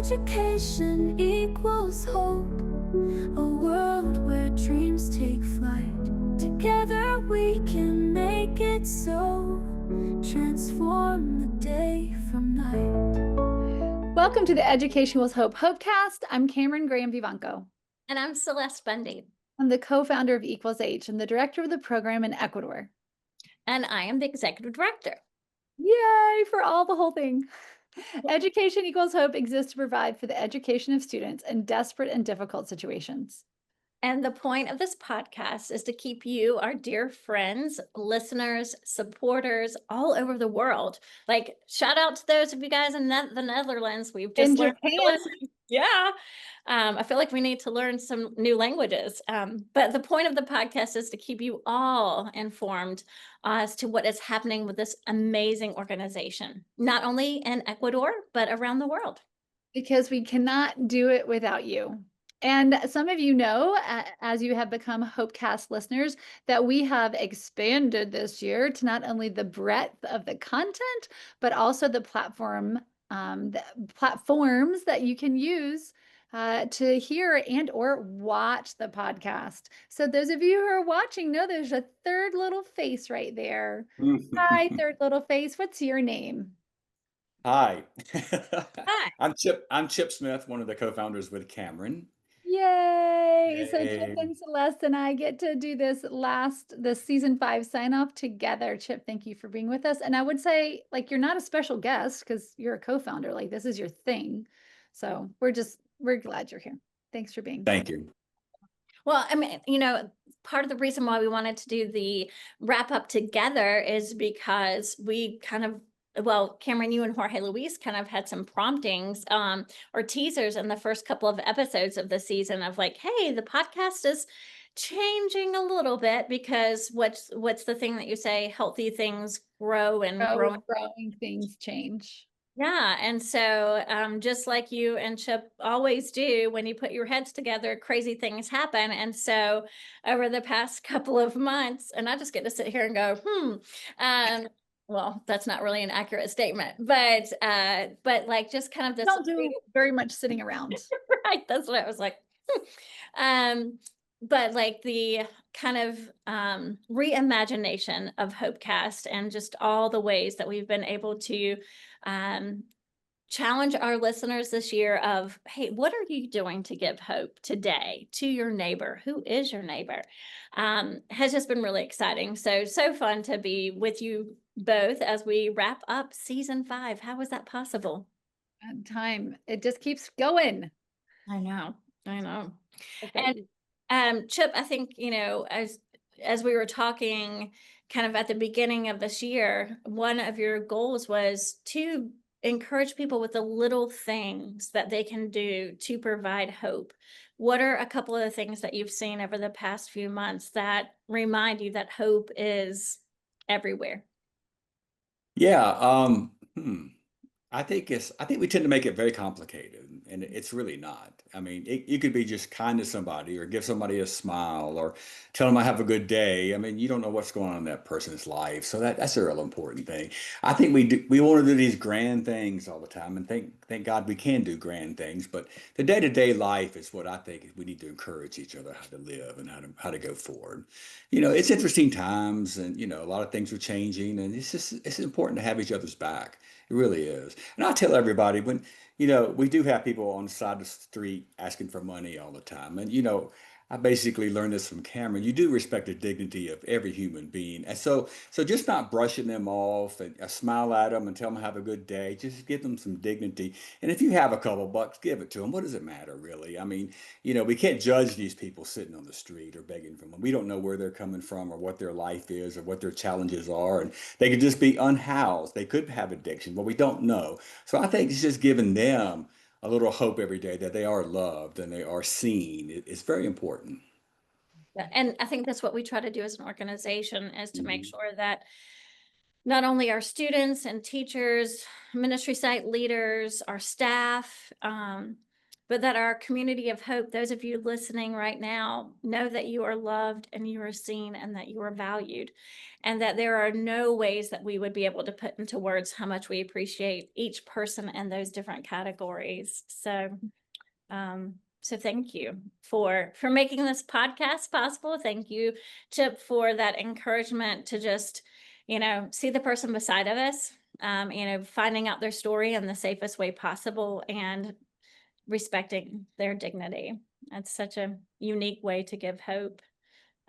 Education equals hope, a world where dreams take flight. Together we can make it so, transform the day from night. Welcome to the Education with Hope Hopecast. I'm Cameron Graham Vivanco. And I'm Celeste Bundy. I'm the co-founder of E and the director of the program in Ecuador. And I am the executive director. Yay for all the whole thing. Education Equals Hope exists to provide for the education of students in desperate and difficult situations. And the point of this podcast is to keep you, our dear friends, listeners, supporters all over the world. Like, shout out to those of you guys in the Netherlands. We've just learned Japan. Yeah. I feel like we need to learn some new languages. But the point of the podcast is to keep you all informed as to what is happening with this amazing organization, not only in Ecuador, but around the world. Because we cannot do it without you. And some of you know, as you have become Hopecast listeners, that we have expanded this year to not only the breadth of the content, but also the platforms that you can use to hear and or watch the podcast. So those of you who are watching know there's a third little face right there. Hi, third little face. What's your name? Hi. Hi. I'm Chip Smith, one of the co-founders with Cameron. Yay! So Chip Yay. and Celeste and I get to do this season 5 sign off together. Chip, thank you for being with us. And I would say, like, you're not a special guest because you're a co-founder. Like, this is your thing. So we're glad you're here. Thanks for being. Thank you. Well, I mean, part of the reason why we wanted to do the wrap up together is because we Cameron, you and Jorge Luis kind of had some promptings or teasers in the first couple of episodes of the season of like, hey, the podcast is changing a little bit because what's the thing that you say? Healthy things grow and growing things change. Yeah. And so just like you and Chip always do, when you put your heads together, crazy things happen. And so over the past couple of months, and I just get to sit here and go, well, that's not really an accurate statement, but like just kind of this. Don't do very much sitting around. Right. That's what I was like. But like the kind of reimagination of Hopecast and just all the ways that we've been able to challenge our listeners this year of, hey, what are you doing to give hope today to your neighbor? Who is your neighbor? Has just been really exciting. So fun to be with you both as we wrap up season 5. How is that possible? Time. It just keeps going. I know. Okay. And Chip, I think, as we were talking kind of at the beginning of this year, one of your goals was to encourage people with the little things that they can do to provide hope. What are a couple of the things that you've seen over the past few months that remind you that hope is everywhere? Yeah. I think we tend to make it very complicated, and it's really not. I mean, you could be just kind to somebody or give somebody a smile or tell them I have a good day. I mean, you don't know what's going on in that person's life. So that's a real important thing. I think we want to do these grand things all the time, and thank God we can do grand things. But the day-to-day life is what I think we need to encourage each other how to live and how to go forward. It's interesting times, and a lot of things are changing, and it's important to have each other's back. It really is. And I tell everybody when, we do have people on the side of the street asking for money all the time. And, I basically learned this from Cameron. You do respect the dignity of every human being. And so just not brushing them off and smile at them and tell them have a good day, just give them some dignity. And if you have a couple bucks, give it to them. What does it matter, really? I mean, we can't judge these people sitting on the street or begging from them. We don't know where they're coming from or what their life is or what their challenges are. And they could just be unhoused. They could have addiction, but we don't know. So I think it's just giving them a little hope every day that they are loved and they are seen. It's very important. And I think that's what we try to do as an organization is to make sure that not only our students and teachers, ministry site leaders, our staff, but that our community of hope, those of you listening right now, know that you are loved and you are seen and that you are valued, and that there are no ways that we would be able to put into words how much we appreciate each person in those different categories. So thank you for making this podcast possible. Thank you, Chip, for that encouragement to just, see the person beside of us, finding out their story in the safest way possible and respecting their dignity. That's such a unique way to give hope.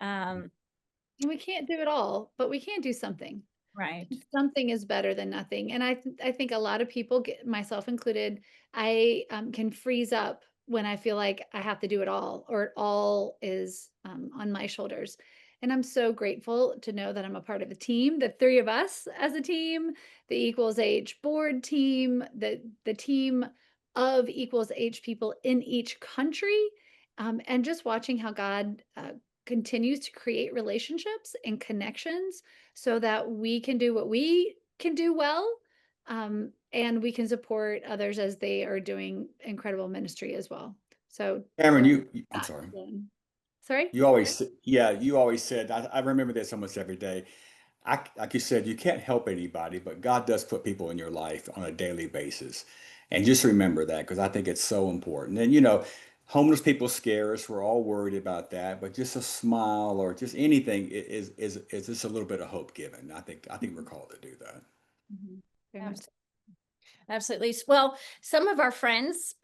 We can't do it all, but we can do something. Right. Something is better than nothing. And I think a lot of people, myself included, I can freeze up when I feel like I have to do it all, or it all is on my shoulders. And I'm so grateful to know that I'm a part of a team, the three of us as a team, the Equals Age board team, the team of Equals Age people in each country, and just watching how God continues to create relationships and connections so that we can do what we can do well, and we can support others as they are doing incredible ministry as well. So Cameron, don't I'm stop sorry. doing- Sorry? You always, yeah, you always said, I remember this almost every day. Like you said, you can't help anybody, but God does put people in your life on a daily basis. And just remember that, because I think it's so important. And, homeless people scare us. We're all worried about that, but just a smile or just anything is just a little bit of hope given. I think we're called to do that. Very much so. Absolutely. Well, some of our friends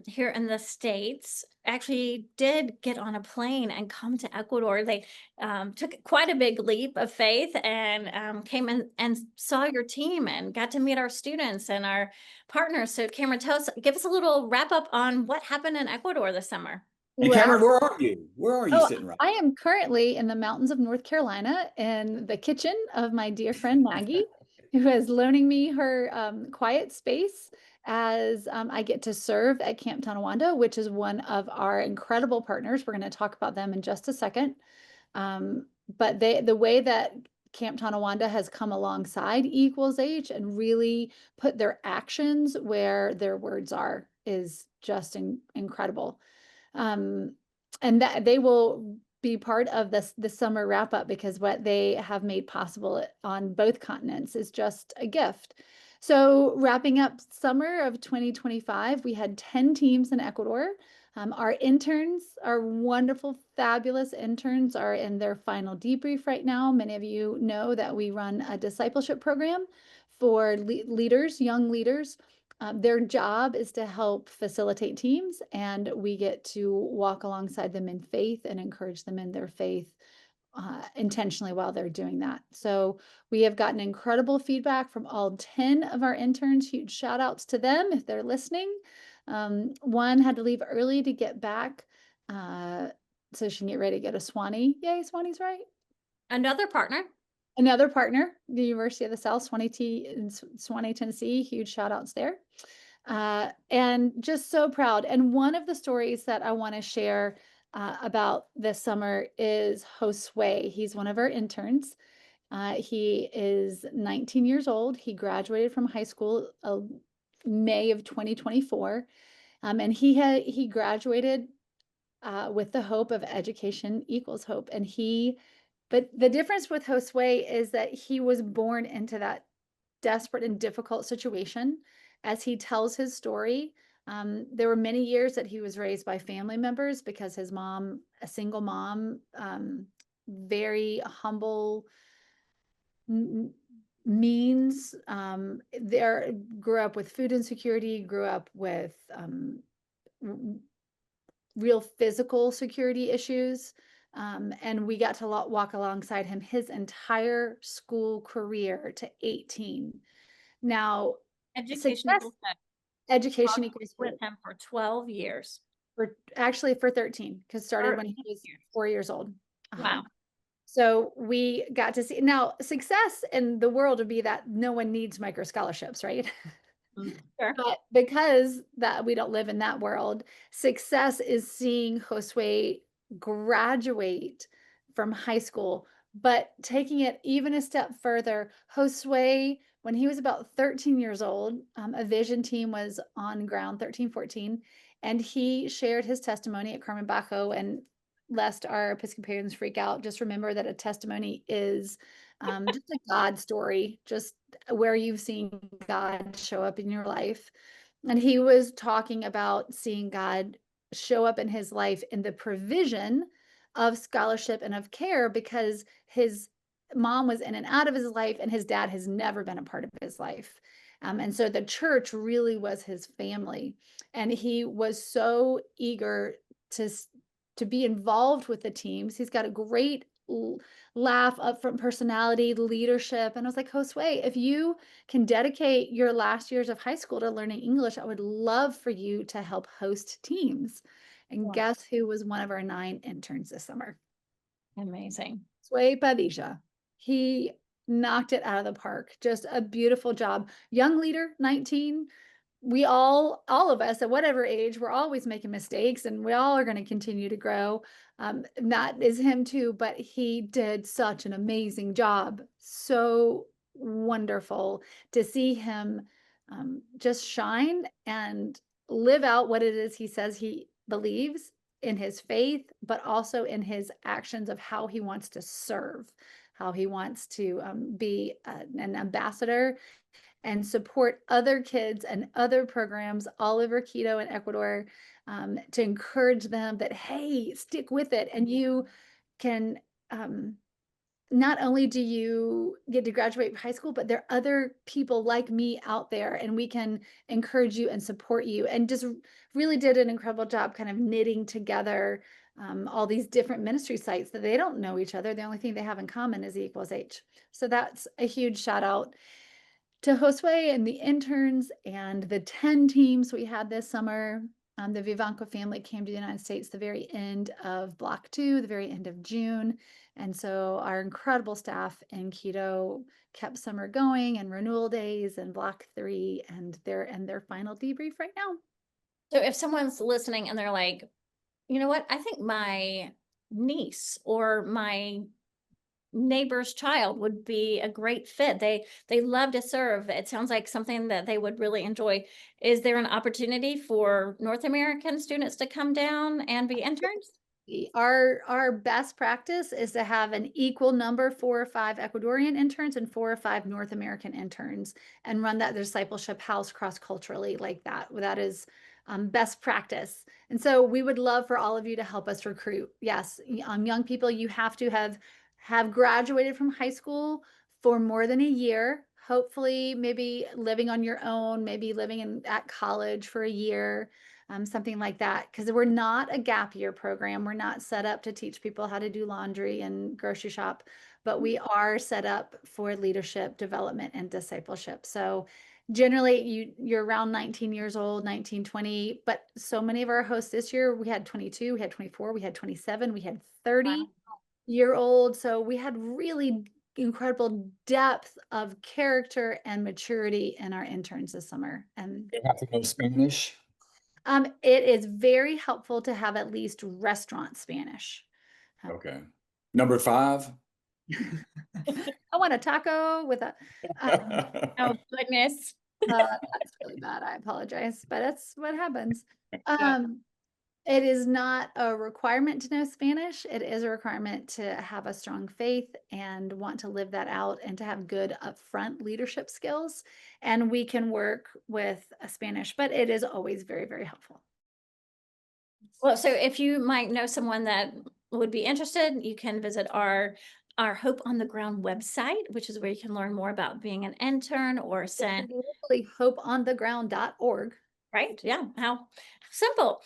here in the States actually did get on a plane and come to Ecuador. They took quite a big leap of faith and came in and saw your team and got to meet our students and our partners. So Cameron, give us a little wrap up on what happened in Ecuador this summer. And Well, Cameron, where are you? Where are you oh, sitting right I am currently in the mountains of North Carolina in the kitchen of my dear friend Maggie, who is loaning me her quiet space as I get to serve at Camp Tonawanda, which is one of our incredible partners. We're going to talk about them in just a second. But the way that Camp Tonawanda has come alongside Equals Age and really put their actions where their words are is just incredible. And that they will be part of the summer wrap up, because what they have made possible on both continents is just a gift. So wrapping up summer of 2025, we had 10 teams in Ecuador. Our interns, our wonderful, fabulous interns, are in their final debrief right now. Many of you know that we run a discipleship program for leaders, young leaders. Their job is to help facilitate teams, and we get to walk alongside them in faith and encourage them in their faith intentionally while they're doing that. So we have gotten incredible feedback from all 10 of our interns. Huge shout outs to them if they're listening. One had to leave early to get back so she can get ready to go to Swanee. Yay, Swanee's right. Another partner. Another partner, the University of the South, Swanee, Tennessee. Huge shout outs there. And just so proud. And one of the stories that I want to share about this summer is Josue. He's one of our interns. He is 19 years old. He graduated from high school May of 2024. And he graduated with the hope of education equals hope. But the difference with Josue is that he was born into that desperate and difficult situation. As he tells his story, there were many years that he was raised by family members because his mom, a single mom, very humble means, there grew up with food insecurity, grew up with real physical security issues. And we got to walk alongside him his entire school career to 18. Now, Education education equals with him for 12 years. for 13, because started when he was 4 years old. Wow. So we got to see, now success in the world would be that no one needs micro scholarships, right? Sure. But because that we don't live in that world, success is seeing Josue graduate from high school, but taking it even a step further, Josue when he was about 13 years old, a vision team was on ground, 13, 14, and he shared his testimony at Carmen Bajo. And lest our Episcopalians freak out, just remember that a testimony is just a God story, just where you've seen God show up in your life. And he was talking about seeing God show up in his life in the provision of scholarship and of care, because his mom was in and out of his life and his dad has never been a part of his life. And so the church really was his family. And he was so eager to be involved with the teams. He's got a great laugh, upfront personality, leadership. And I was like, Josue, if you can dedicate your last years of high school to learning English, I would love for you to help host teams. And Wow. guess who was one of our 9 interns this summer? Amazing. Josue Padilla. He knocked it out of the park. Just a beautiful job. Young leader, 19. We all of us at whatever age, we're always making mistakes and we all are going to continue to grow. That is him too, but he did such an amazing job. So wonderful to see him just shine and live out what it is he says he believes in his faith, but also in his actions of how he wants to serve, how he wants to be an ambassador and support other kids and other programs all over Quito and Ecuador, to encourage them that, hey, stick with it. And you can, not only do you get to graduate high school, but there are other people like me out there and we can encourage you and support you. And just really did an incredible job kind of knitting together all these different ministry sites that they don't know each other. The only thing they have in common is E equals H. So that's a huge shout out to Josue and the interns and the 10 teams we had this summer. The Vivanco family came to the United States the very end of Block 2, the very end of June. And so our incredible staff in Quito kept summer going and renewal days and Block 3, and they're in their final debrief right now. So if someone's listening and they're like, you know what, I think my niece or my neighbor's child would be a great fit. They love to serve. It sounds like something that they would really enjoy. Is there an opportunity for North American students to come down and be interns? Our best practice is to have an equal number, 4 or 5 Ecuadorian interns and 4 or 5 North American interns, and run that discipleship house cross-culturally like that. That is best practice. And so we would love for all of you to help us recruit. Yes, young people, you have to have graduated from high school for more than a year, hopefully maybe living on your own, maybe living at college for a year. Something like that, because we're not a gap year program. We're not set up to teach people how to do laundry and grocery shop, but we are set up for leadership development and discipleship. So generally you're around 19 years old, 19, 20, but so many of our hosts this year, we had 22, we had 24, we had 27, we had 30-year-old. So we had really incredible depth of character and maturity in our interns this summer. And They have to know Spanish. it is very helpful to have at least restaurant Spanish. Okay. Number 5. I want a taco with a, Oh, goodness. that's really bad. I apologize, but that's what happens. It is not a requirement to know Spanish. It is a requirement to have a strong faith and want to live that out and to have good upfront leadership skills. And we can work with Spanish, but it is always very, very helpful. Well, so if you might know someone that would be interested, you can visit our Hope on the Ground website, which is where you can learn more about being an intern or send. Literally hopeontheground.org. Right. Yeah. How simple.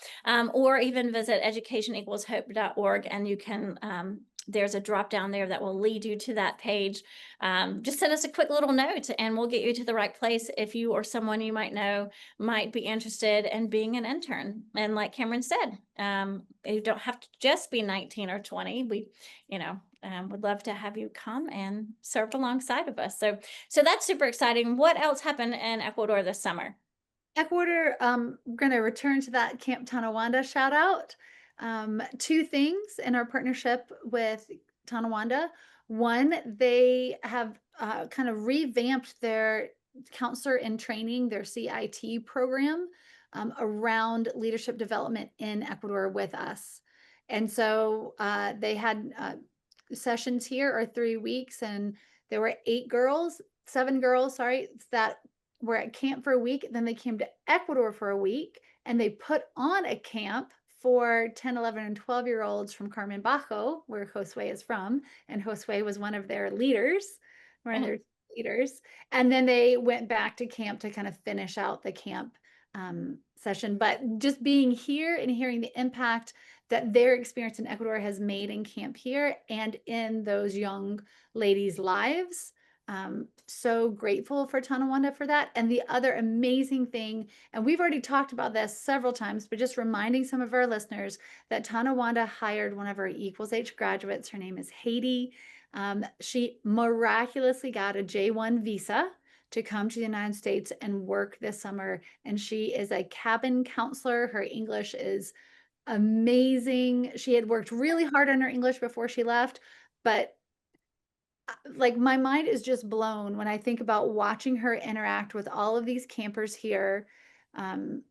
Or even visit educationequalshope.org and you can, there's a drop down there that will lead you to that page. Just send us a quick little note and we'll get you to the right place if you or someone you might know might be interested in being an intern. And like Cameron said, you don't have to just be 19 or 20. We, would love to have you come and serve alongside of us. So that's super exciting. What else happened in Ecuador this summer? Ecuador, we're going to return to that Camp Tonawanda shout out. 2 things in our partnership with Tonawanda. One, they have kind of revamped their counselor in training, their CIT program, around leadership development in Ecuador with us. And so they had sessions here are 3 weeks, and there were 7 girls, sorry, that were at camp for a week. Then they came to Ecuador for a week, and they put on a camp for 10, 11, and 12-year-olds from Carmen Bajo, where Josue is from. And Josue was one of their leaders, one of their leaders. And then they went back to camp to kind of finish out the camp session. But just being here and hearing the impact that their experience in Ecuador has made in camp here and in those young ladies' lives. So grateful for Tonawanda for that. And the other amazing thing, and we've already talked about this several times, but just reminding some of our listeners that Tonawanda hired one of our equals H graduates. Her name is Haiti. She miraculously got a J1 visa to come to the United States and work this summer. And she is a cabin counselor. Her English is amazing. She had worked really hard on her English before she left, but like my mind is just blown when I think about watching her interact with all of these campers here, that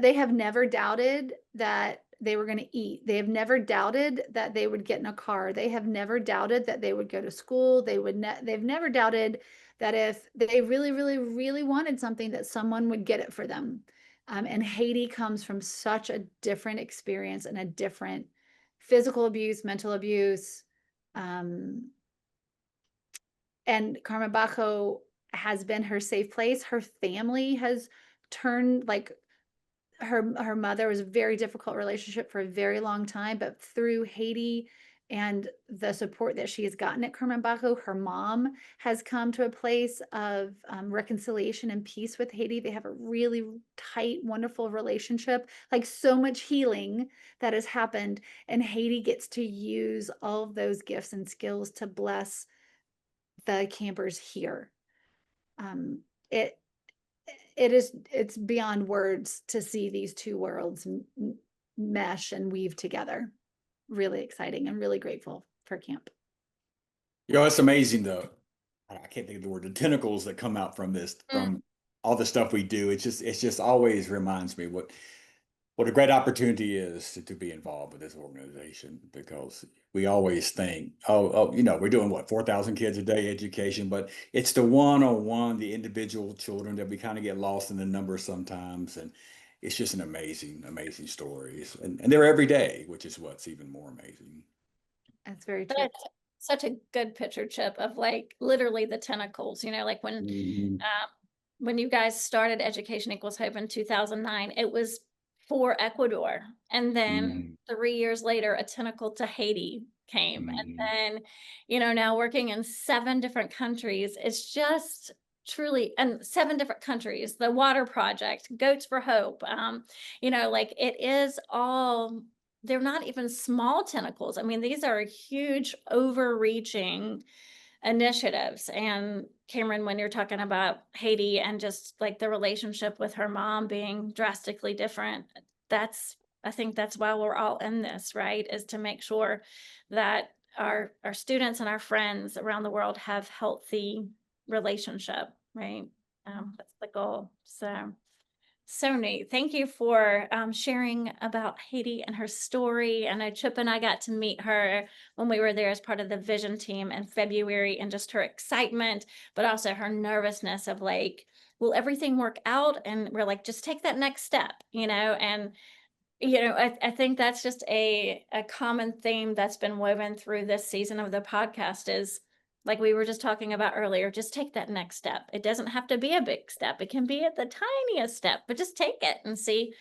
they have never doubted that they were going to eat. They have never doubted that they would get in a car. They have never doubted that they would go to school. They've never doubted that if they really, really, really wanted something, that someone would get it for them. And Haiti comes from such a different experience and a different physical abuse, mental abuse. And Carmen Bajo has been her safe place. Her family has turned, like, her mother was a very difficult relationship for a very long time, but through Haiti and the support that she has gotten at Carmen Bajo, her mom has come to a place of reconciliation and peace with Haiti. They have a really tight, wonderful relationship, like so much healing that has happened. And Haiti gets to use all of those gifts and skills to bless the campers here. It's beyond words to see these two worlds mesh and weave together. Really exciting and really grateful for camp. It's amazing though. I can't think of the word, the tentacles that come out from this, from all the stuff we do. It's just always reminds me what a great opportunity is to be involved with this organization, because we always think, we're doing what, 4,000 kids a day education, but it's the one-on-one, the individual children that we kind of get lost in the numbers sometimes. And it's just an amazing, amazing stories. And they're every day, which is what's even more amazing. That's very true. That's such a good picture, Chip, of like literally the tentacles, like when you guys started Education Equals Hope in 2009, it was for Ecuador. And then 3 years later, a tentacle to Haiti came. And then, now working in 7 different countries, it's just truly, and 7 different countries, the Water Project, Goats for Hope, like it is all, they're not even small tentacles. I mean, these are huge, overreaching initiatives. And Cameron, when you're talking about Haiti and just like the relationship with her mom being drastically different, I think that's why we're all in this, right? Is to make sure that our students and our friends around the world have healthy relationship, right? That's the goal. So neat. Thank you for sharing about Haiti and her story. I know Chip and I got to meet her when we were there as part of the Vision team in February, and just her excitement, but also her nervousness of like, will everything work out? And we're like, just take that next step, and I think that's just a common theme that's been woven through this season of the podcast is, like we were just talking about earlier, just take that next step. It doesn't have to be a big step. It can be at the tiniest step, but just take it and see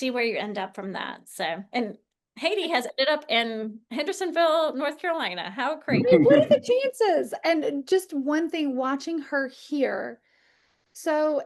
where you end up from that. So, and Haiti has ended up in Hendersonville, North Carolina. How crazy. What are the chances? And just one thing, watching her here. So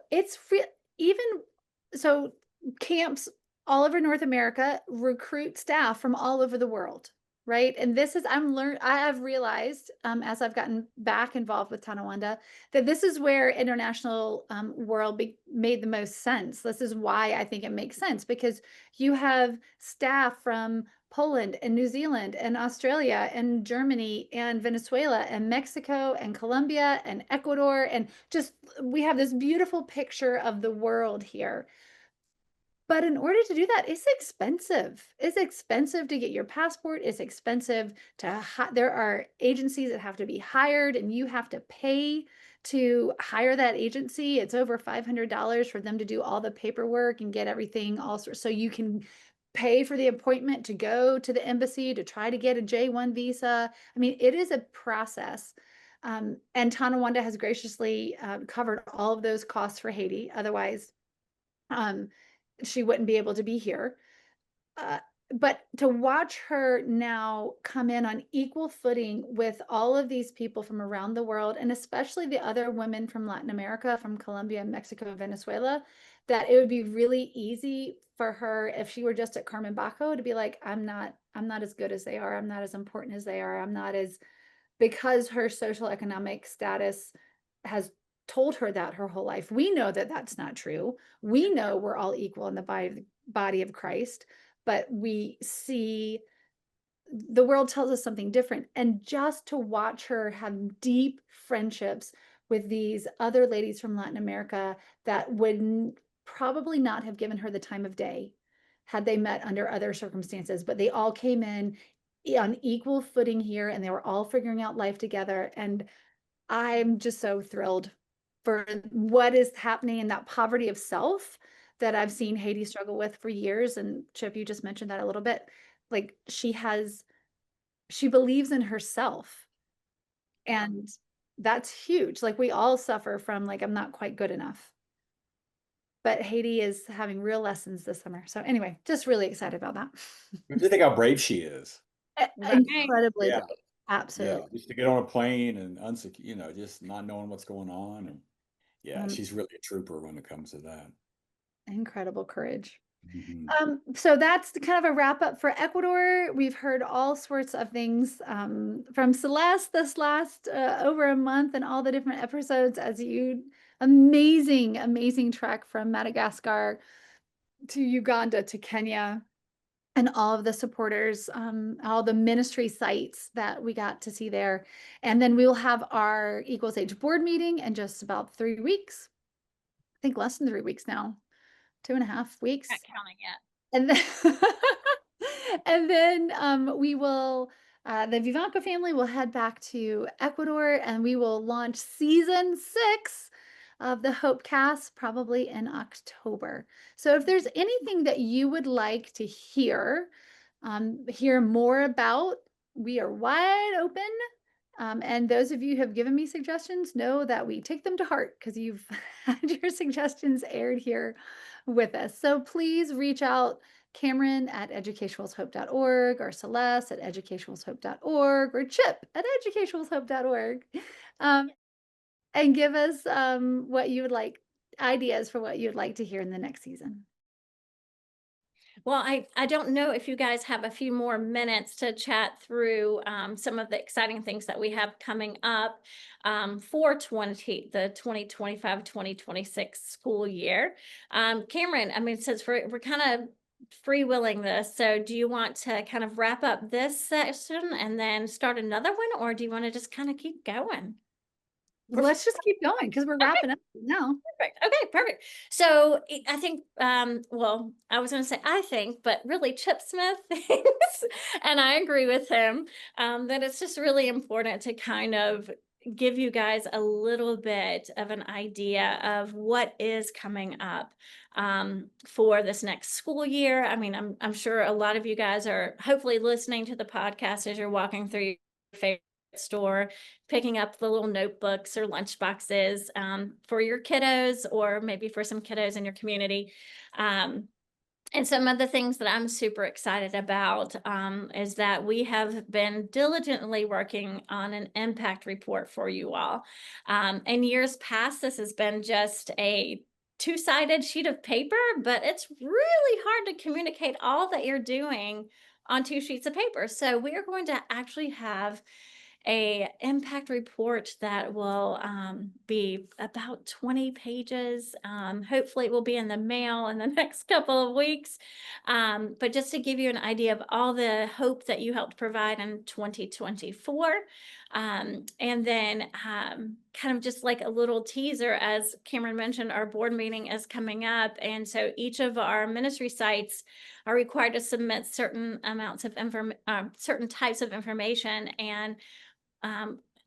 so camps all over North America recruit staff from all over the world, right? And this is, I have realized as I've gotten back involved with Tonawanda, that this is where international world made the most sense. This is why I think it makes sense, because you have staff from Poland and New Zealand and Australia and Germany and Venezuela and Mexico and Colombia and Ecuador. And just, we have this beautiful picture of the world here. But in order to do that, it's expensive. It's expensive to get your passport. It's expensive to, there are agencies that have to be hired and you have to pay to hire that agency. It's over $500 for them to do all the paperwork and get everything all sorts. So you can pay for the appointment to go to the embassy to try to get a J1 visa. I mean, it is a process. And Tonawanda has graciously covered all of those costs for Haiti. Otherwise, she wouldn't be able to be here. But to watch her now come in on equal footing with all of these people from around the world, and especially the other women from Latin America, from Colombia, Mexico, and Venezuela, that it would be really easy for her if she were just at Carmen Baco to be like, I'm not as good as they are. I'm not as important as they are. I'm not as, because her social economic status has told her that her whole life. We know that that's not true. We know we're all equal in the body of Christ, but we see the world tells us something different. And just to watch her have deep friendships with these other ladies from Latin America that would probably not have given her the time of day had they met under other circumstances, but they all came in on equal footing here and they were all figuring out life together. And I'm just so thrilled for what is happening in that poverty of self that I've seen Haiti struggle with for years. And Chip, you just mentioned that a little bit. Like she believes in herself. And that's huge. Like we all suffer from like, I'm not quite good enough. But Haiti is having real lessons this summer. So anyway, just really excited about that. I do think how brave she is. Right. Incredibly Yeah. brave. Yeah, Absolutely. just to get on a plane and just not knowing what's going on. And yeah, Um, she's really a trooper when it comes to that. Incredible courage. Mhm. So that's kind of a wrap up for Ecuador. We've heard all sorts of things from Celeste this last over a month and all the different episodes amazing trek from Madagascar to Uganda to Kenya and all of the supporters, all the ministry sites that we got to see there. And then we will have our Equals Age board meeting in just about 3 weeks. I think less than 3 weeks now, 2.5 weeks. Not counting yet. And then, and then we will, the Vivanco family will head back to Ecuador and we will launch season 6 of the Hopecast probably in October. So if there's anything that you would like to hear more about, we are wide open. And those of you who have given me suggestions know that we take them to heart because you've had your suggestions aired here with us. So please reach out, Cameron at educationalshope.org or Celeste at educationalshope.org or Chip at educationalshope.org, and give us what you would like, ideas for what you'd like to hear in the next season. Well, I don't know if you guys have a few more minutes to chat through some of the exciting things that we have coming up for the 2025-2026 school year. Cameron, I mean, since we're kind of freewheeling this, so do you want to kind of wrap up this session and then start another one, or do you want to just kind of keep going? Let's just keep going because we're wrapping up now. Perfect. Okay, perfect. So I think, well, I was going to say I think, but really Chip Smith thinks, and I agree with him, that it's just really important to kind of give you guys a little bit of an idea of what is coming up for this next school year. I mean, I'm sure a lot of you guys are hopefully listening to the podcast as you're walking through your favorite store, picking up the little notebooks or lunch boxes for your kiddos, or maybe for some kiddos in your community. And some of the things that I'm super excited about is that we have been diligently working on an impact report for you all. In years past, this has been just a two-sided sheet of paper, but it's really hard to communicate all that you're doing on 2 sheets of paper. So we are going to actually have a impact report that will be about 20 pages. Hopefully it will be in the mail in the next couple of weeks. But just to give you an idea of all the hope that you helped provide in 2024. And then kind of just like a little teaser, as Cameron mentioned, our board meeting is coming up. And so each of our ministry sites are required to submit certain amounts of certain types of information. And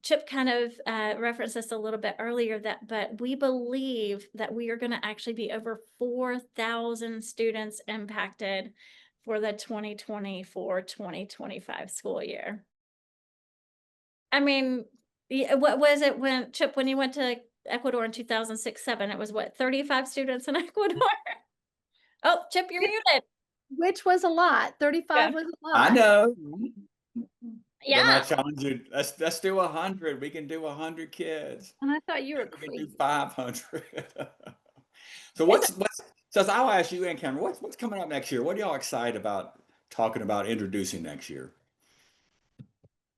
Chip kind of referenced this a little bit earlier, but we believe that we are going to actually be over 4,000 students impacted for the 2024-2025 school year. I mean, what was it when Chip, when you went to Ecuador in 2006-07, it was what, 35 students in Ecuador? Oh, Chip, you're muted. Which was a lot. 35 Yeah. was a I lot. know. Then I Yeah. challenge you. Let's do 100. We can do 100 kids. And I thought you were We can crazy. do 500. So what's so I'll ask you and Cameron, what's coming up next year? What are y'all excited about talking about introducing next year?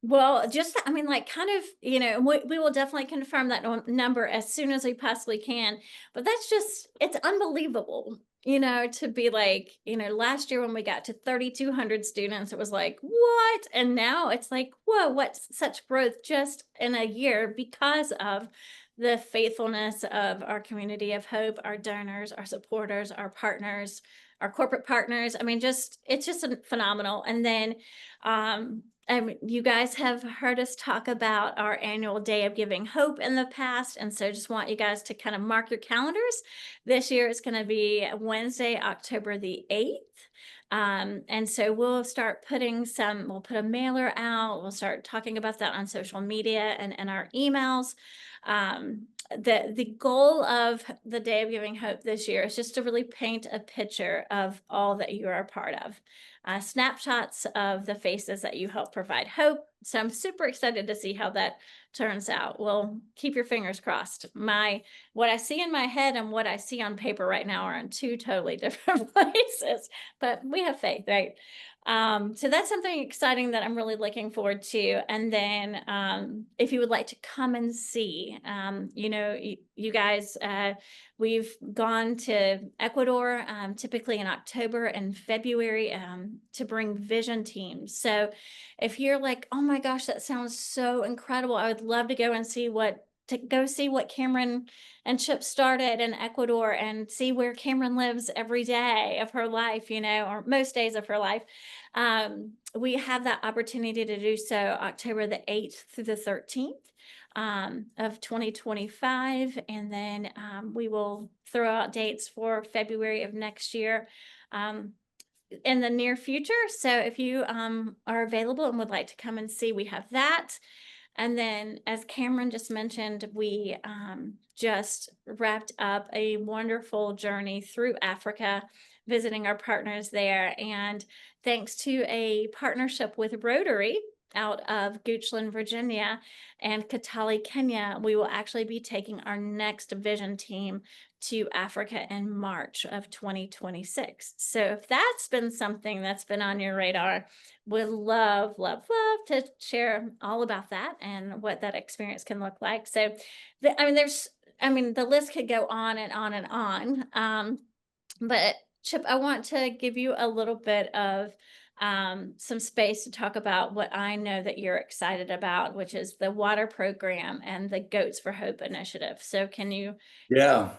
Well, just, I mean, like kind of, you know, we will definitely confirm that number as soon as we possibly can. But that's just, it's unbelievable, you know, to be like, you know, last year when we got to 3,200 students, it was like, what? And now it's like, whoa, what's such growth just in a year because of the faithfulness of our community of hope, our donors, our supporters, our partners, our corporate partners. I mean, just, it's just phenomenal. And then, you guys have heard us talk about our annual Day of Giving Hope in the past. And so just want you guys to kind of mark your calendars. This year is going to be Wednesday, October the 8th. And so we'll start we'll put a mailer out. We'll start talking about that on social media and in our emails. The goal of the Day of Giving Hope this year is just to really paint a picture of all that you are a part of. Snapshots of the faces that you help provide hope. So I'm super excited to see how that turns out. Well, keep your fingers crossed. What I see in my head and what I see on paper right now are in two totally different places, but we have faith, right? So that's something exciting that I'm really looking forward to. And then if you would like to come and see, you know, you guys, we've gone to Ecuador typically in October and February to bring vision teams. So if you're like, oh my gosh, that sounds so incredible, I would love to go and see what Cameron and Chip started in Ecuador and see where Cameron lives every day of her life, you know, or most days of her life. We have that opportunity to do so October the 8th through the 13th of 2025. And then we will throw out dates for February of next year. In the near future. So if you are available and would like to come and see, we have that. And then, as Cameron just mentioned, we just wrapped up a wonderful journey through Africa, visiting our partners there. And thanks to a partnership with Rotary out of Goochland, Virginia, and Kitale, Kenya, we will actually be taking our next vision team to Africa in March of 2026. So if that's been something that's been on your radar, would love to share all about that and what that experience can look like. So, the list could go on and on and on. But Chip, I want to give you a little bit of some space to talk about what I know that you're excited about, which is the water program and the Goats for Hope initiative. So can you? Yeah.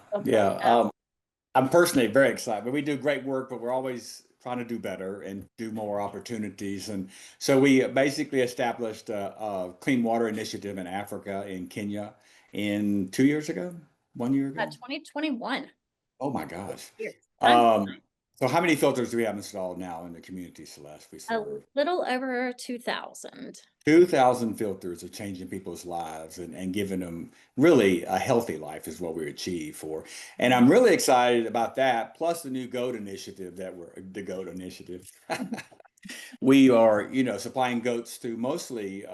I'm personally very excited. But we do great work, but we're always trying to do better and do more opportunities. And so we basically established a clean water initiative in Africa, in Kenya, 2 years ago, 1 year ago. 2021. Oh my gosh. Years. So how many filters do we have installed now in the community, Celeste? We A serve little over 2,000. 2,000 filters of changing people's lives and giving them really a healthy life is what we achieve for. And I'm really excited about that, plus the new GOAT initiative the GOAT initiative. We are, supplying goats to mostly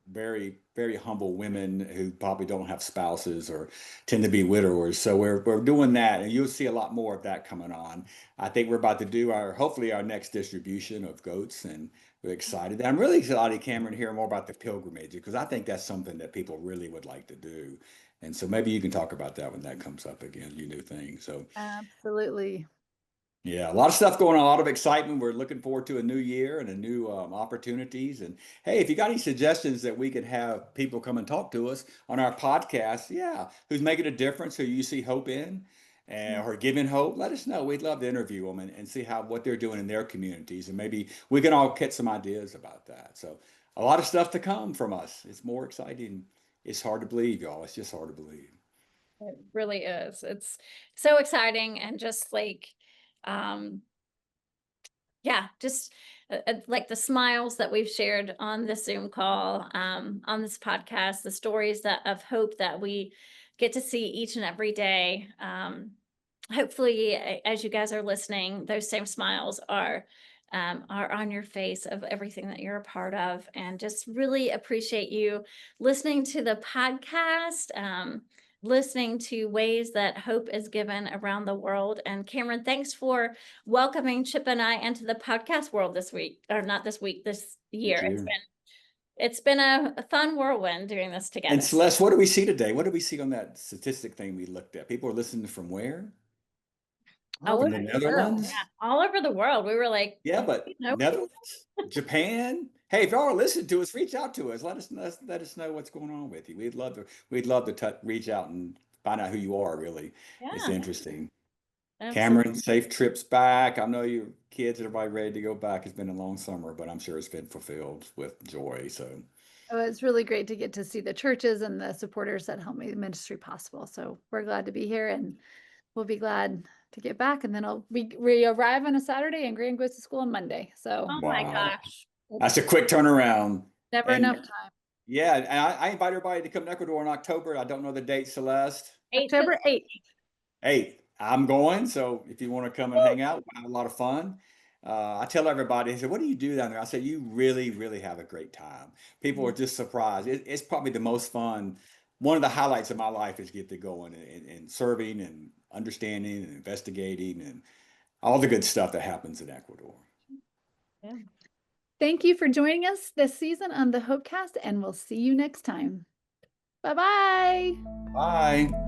very, very humble women who probably don't have spouses or tend to be widowers. So we're doing that, and you'll see a lot more of that coming on. I think we're about to do hopefully our next distribution of goats, and We're excited. I'm really excited, Cameron, to hear more about the pilgrimage because I think that's something that people really would like to do. And so maybe you can talk about that when that comes up again, you new thing. So Absolutely. yeah, a lot of stuff going on, a lot of excitement. We're looking forward to a new year and a new opportunities. And hey, if you got any suggestions that we could have people come and talk to us on our podcast, yeah, who's making a difference, who you see hope in, or giving hope, let us know. We'd love to interview them and see how what they're doing in their communities, and maybe we can all get some ideas about that. So a lot of stuff to come from us. It's more exciting. It's hard to believe, y'all. It's just hard to believe. It really is. It's so exciting and just like, um, yeah, just like the smiles that we've shared on the Zoom call, on this podcast, the stories that of hope that we get to see each and every day. Hopefully, as you guys are listening, those same smiles are on your face of everything that you're a part of, and just really appreciate you listening to the podcast. Listening to ways that hope is given around the world. And Cameron, thanks for welcoming Chip and I into the podcast world this week, or not this week, this year. It's been a fun whirlwind doing this together. And Celeste, what do we see today? What do we see on that statistic thing we looked at? People are listening from where? All From over the the world. Netherlands? Yeah, all over the world. We were like, Yeah, but Netherlands, Japan. Hey, if y'all are listening to us, reach out to us. Let us know what's going on with you. We'd love to reach out and find out who you are, really. It's yeah, interesting. absolutely. Cameron, safe trips back. I know your kids, everybody ready to go back. It's been a long summer, but I'm sure it's been fulfilled with joy. So Oh, it's really great to get to see the churches and the supporters that help make the ministry possible. So we're glad to be here, and we'll be glad to get back. And then we arrive on a Saturday, and Graham goes to school on Monday. So Oh my wow. gosh. That's a quick turnaround. never And enough time. yeah, and I invite everybody to come to Ecuador in October. I don't know the date, Celeste. October 8th. Hey, I'm going. So if you want to come and hang out, we'll have a lot of fun. I tell everybody, they say, what do you do down there? I say, you really, really have a great time. People are just surprised. It's probably the most fun. One of the highlights of my life is get to going and serving and understanding and investigating and all the good stuff that happens in Ecuador. Yeah. Thank you for joining us this season on the Hopecast, and we'll see you next time. Bye-bye. Bye.